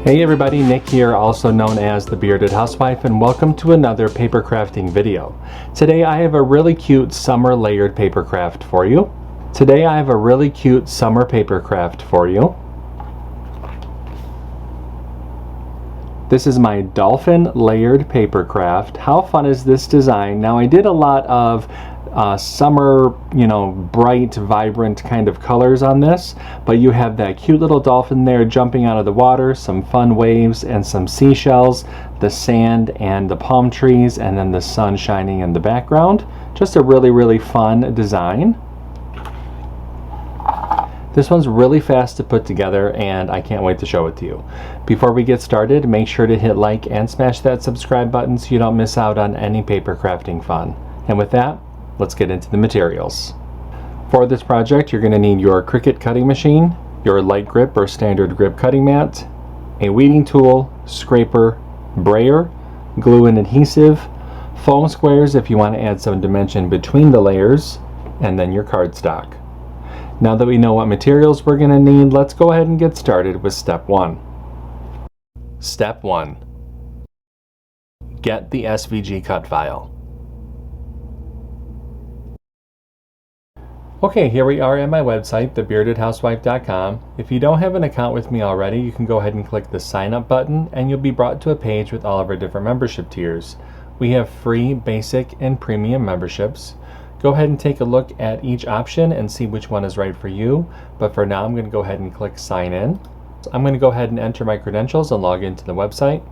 Hey everybody, Nick here, also known as the Bearded Housewife, and welcome to another paper crafting video. Today I have a really cute summer layered paper craft for you. This is my Dolphin layered paper craft. How fun is this design? Now I did a lot of summer, bright, vibrant kind of colors on this, but you have that cute little dolphin there jumping out of the water, some fun waves and some seashells, the sand and the palm trees, and then the sun shining in the background. Just a really fun design. This one's really fast to put together and I can't wait to show it to you. Before we get started, make sure to hit like and smash that subscribe button so you don't miss out on any paper crafting fun. And with that, let's get into the materials. For this project, you're going to need your Cricut cutting machine, your light grip or standard grip cutting mat, a weeding tool, scraper, brayer, glue and adhesive, foam squares if you want to add some dimension between the layers, and then your cardstock. Now that we know what materials we're going to need, let's go ahead and get started with step 1. Step 1. Get the SVG cut file. Okay, here we are at my website, thebeardedhousewife.com. If you don't have an account with me already, you can go ahead and click the sign up button and you'll be brought to a page with all of our different membership tiers. We have free, basic, and premium memberships. Go ahead and take a look at each option and see which one is right for you. But for now, I'm going to go ahead and click sign in. So I'm going to go ahead and enter my credentials and log into the website.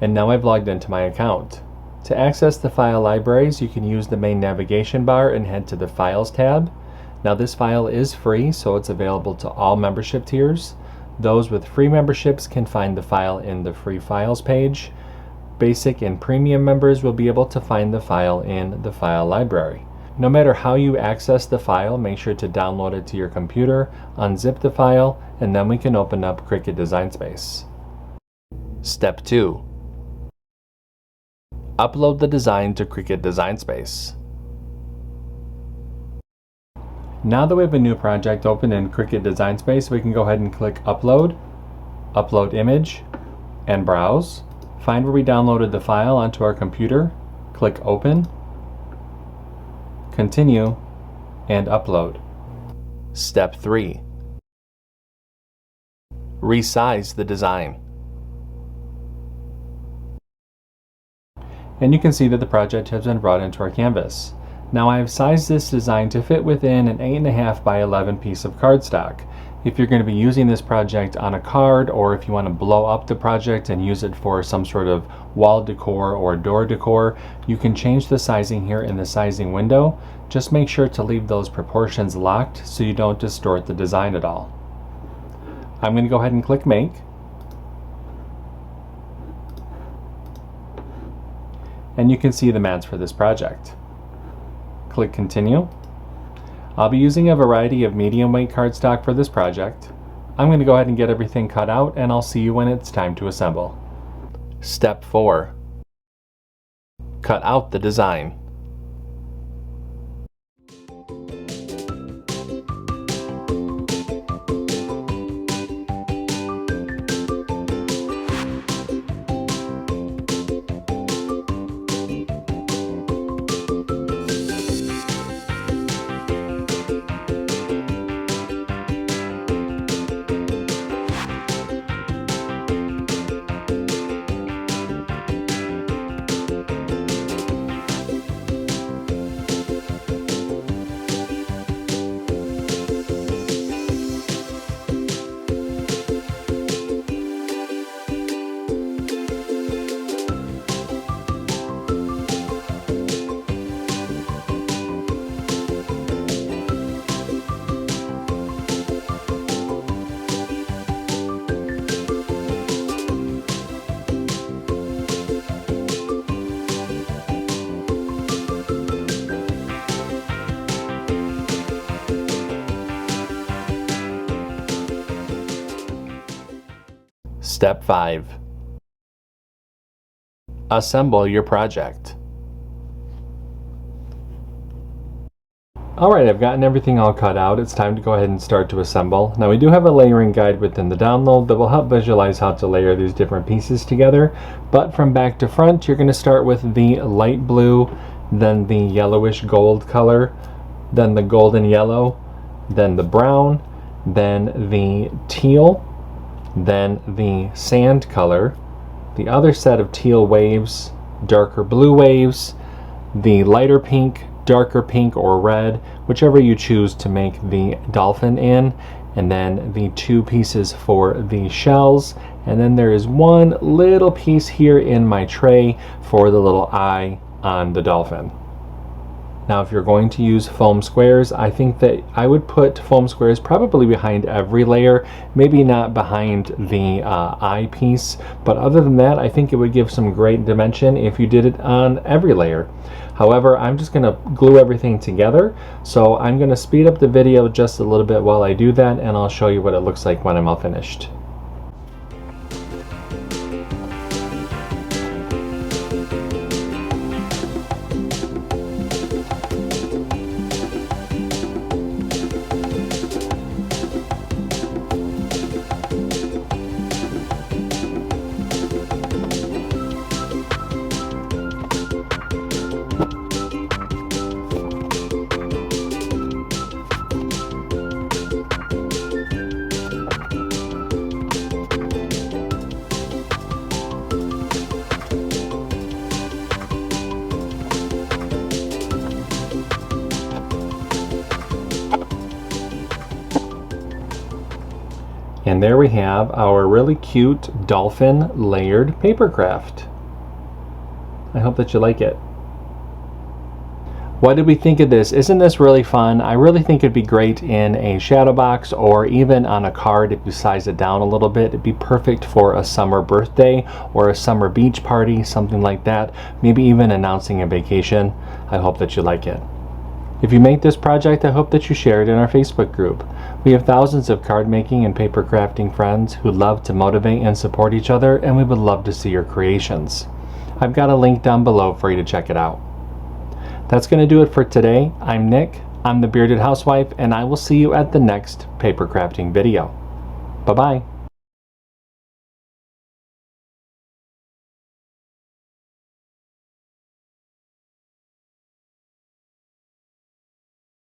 And now I've logged into my account. To access the file libraries, you can use the main navigation bar and head to the Files tab. Now this file is free, so it's available to all membership tiers. Those with free memberships can find the file in the free files page. Basic and premium members will be able to find the file in the file library. No matter how you access the file, make sure to download it to your computer, unzip the file, and then we can open up Cricut Design Space. Step 2. Upload the design to Cricut Design Space. Now that we have a new project open in Cricut Design Space, we can go ahead and click Upload, Upload Image, and Browse. Find where we downloaded the file onto our computer, click Open, Continue, and Upload. Step 3. Resize the design. And you can see that the project has been brought into our canvas. Now I have sized this design to fit within an 8.5 by 11 piece of cardstock. If you're going to be using this project on a card, or if you want to blow up the project and use it for some sort of wall decor or door decor, you can change the sizing here in the sizing window. Just make sure to leave those proportions locked so you don't distort the design at all. I'm going to go ahead and click Make. And you can see the mats for this project. Click Continue. I'll be using a variety of medium weight cardstock for this project. I'm going to go ahead and get everything cut out, and I'll see you when it's time to assemble. Step 4. Cut out the design. Step 5. Assemble your project. Alright, I've gotten everything all cut out. It's time to go ahead and start to assemble. Now we do have a layering guide within the download that will help visualize how to layer these different pieces together. But from back to front, you're going to start with the light blue, then the yellowish gold color, then the golden yellow, then the brown, then the teal, then the sand color, the other set of teal waves, darker blue waves, the lighter pink, darker pink or red, whichever you choose to make the dolphin in, and then the two pieces for the shells, and then there is one little piece here in my tray for the little eye on the dolphin. Now if you're going to use foam squares, I think that I would put foam squares probably behind every layer, maybe not behind the eye piece, but other than that I think it would give some great dimension if you did it on every layer. However, I'm just going to glue everything together, so I'm going to speed up the video just a little bit while I do that, and I'll show you what it looks like when I'm all finished. And there we have our really cute dolphin layered paper craft. I hope that you like it. What did we think of this? Isn't this really fun? I really think it'd be great in a shadow box or even on a card if you size it down a little bit. It'd be perfect for a summer birthday or a summer beach party, something like that. Maybe even announcing a vacation. I hope that you like it. If you make this project, I hope that you share it in our Facebook group. We have thousands of card making and paper crafting friends who love to motivate and support each other, and we would love to see your creations. I've got a link down below for you to check it out. That's going to do it for today. I'm Nick, I'm the Bearded Housewife, and I will see you at the next paper crafting video. Bye-bye.